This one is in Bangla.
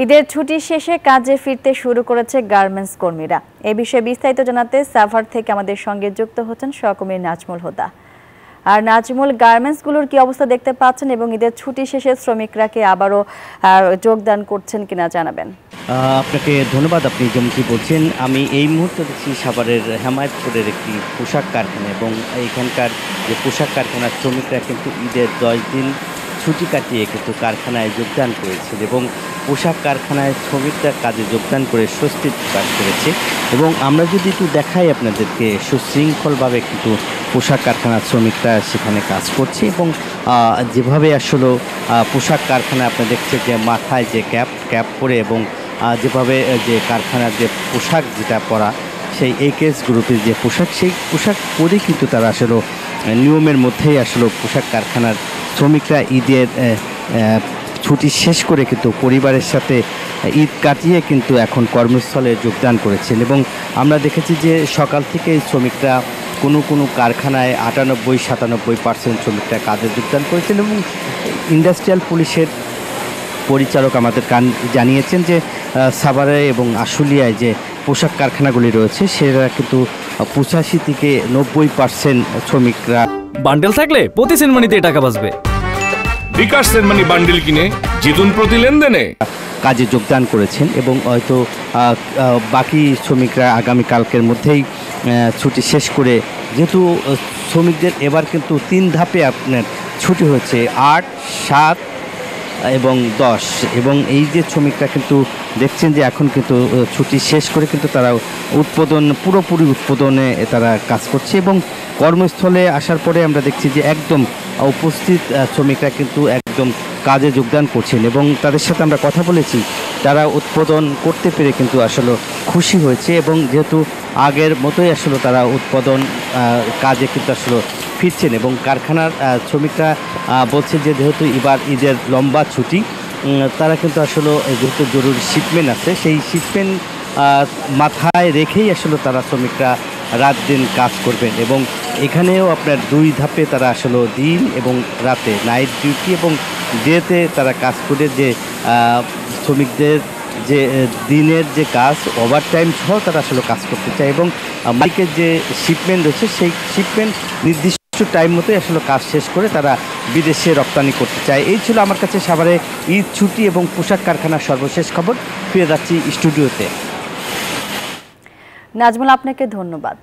ঈদের ছুটি শেষে কাজে ফিরতে শুরু করেছে গার্মেন্টস কর্মীরা। এ বিষয়ে বিস্তারিত জানাতে সাভার থেকে আমাদের সঙ্গে যুক্ত হচ্ছেন সহকর্মী নাজমুল হুদা। আর নাজমুল, গার্মেন্টসগুলোর কি অবস্থা দেখতে পাচ্ছেন এবং ঈদের ছুটি শেষে শ্রমিকরা কি আবারও যোগদান করছেন কিনা জানাবেন। আপনাকে ধন্যবাদ। আপনি যেমনটি বলছেন, আমি এই মুহূর্তে দেখছি সাভারের হেমায়তপুরের একটি পোশাক কারখানা এবং এখানকার যে পোশাক কারখানার শ্রমিকরা কিন্তু ঈদের 10 দিন ছুটি কাটিয়ে কিন্তু কারখানায় যোগদান করেছেন এবং পোশাক কারখানায় শ্রমিকরা কাজে যোগদান করে স্বস্তি প্রকাশ করেছে। এবং আমরা যদি একটু দেখাই আপনাদেরকে, সুশৃঙ্খলভাবে কিন্তু পোশাক কারখানার শ্রমিকরা সেখানে কাজ করছে এবং যেভাবে আসলে পোশাক কারখানা আপনারা দেখছেন যে মাথায় যে ক্যাপ পরে এবং যেভাবে যে কারখানার যে পোশাক যেটা পরা সেই AKS গ্রুপের যে পোশাক, সেই পোশাক পরেই কিন্তু তারা আসলে নিয়মের মধ্যেই আসলে পোশাক কারখানার শ্রমিকরা ঈদের ছুটি শেষ করে কিন্তু পরিবারের সাথে ঈদ কাটিয়ে কিন্তু এখন কর্মস্থলে যোগদান করেছেন। এবং আমরা দেখেছি যে সকাল থেকে শ্রমিকরা কোনো কারখানায় 98-97% শ্রমিকরা কাজে যোগদান করেছেন এবং ইন্ডাস্ট্রিয়াল পুলিশের পরিচালক আমাদের জানিয়েছেন যে সাভারে এবং আশুলিয়ায় যে পোশাক কারখানাগুলি রয়েছে সেটা কিন্তু 85 থেকে 90% শ্রমিকরা। বান্ডেল থাকলে প্রতি সেনমানিতে টাকা বাঁচবে। বিকাশ সেনমানি বান্ডেল কিনে জিতুন প্রতি লেনদেনে। কাজে যোগদান করেছেন এবং হয়তো বাকি শ্রমিকরা আগামীকালকের মধ্যেই ছুটি শেষ করে, যেহেতু শ্রমিকদের এবার কিন্তু 3 ধাপে আপনার ছুটি হয়েছে, 8, 7 এবং 10। এবং এই যে শ্রমিকরা কিন্তু দেখছেন যে এখন কিন্তু ছুটি শেষ করে কিন্তু তারা পুরোপুরি উৎপাদনে তারা কাজ করছে এবং কর্মস্থলে আসার পরে আমরা দেখছি যে একদম উপস্থিত শ্রমিকরা কিন্তু একদম কাজে যোগদান করছেন এবং তাদের সাথে আমরা কথা বলেছি। তারা উৎপাদন করতে পেরে কিন্তু আসলে খুশি হয়েছে এবং যেহেতু আগের মতোই আসলে তারা উৎপাদন কাজে কিন্তু আসলে ফিরছেন এবং কারখানার শ্রমিকরা বলছেন যে যেহেতু এবার ঈদের লম্বা ছুটি, তারা কিন্তু আসলে যেহেতু জরুরি শিপমেন্ট আছে, সেই শিপমেন্ট মাথায় রেখেই আসলে তারা শ্রমিকরা রাত দিন কাজ করবেন এবং এখানেও আপনার 2 ধাপে তারা আসলে দিন এবং রাতে নাইট ডিউটি এবং ডেতে তারা কাজ করে যে শ্রমিকদের যে দিনের যে কাজ ওভারটাইম সহ তারা আসলে কাজ করতে চায় এবং মালিকের যে শিপমেন্ট রয়েছে সেই শিপমেন্ট নির্দিষ্ট টাইম মতোই আসলে কাজ শেষ করে তারা বিদেশে রপ্তানি করতে চায়। এই ছিল আমার কাছে সাভারে ঈদ ছুটি এবং পোশাক কারখানার সর্বশেষ খবর। ফিরে যাচ্ছি স্টুডিওতে। নাজমুল, আপনাকে ধন্যবাদ।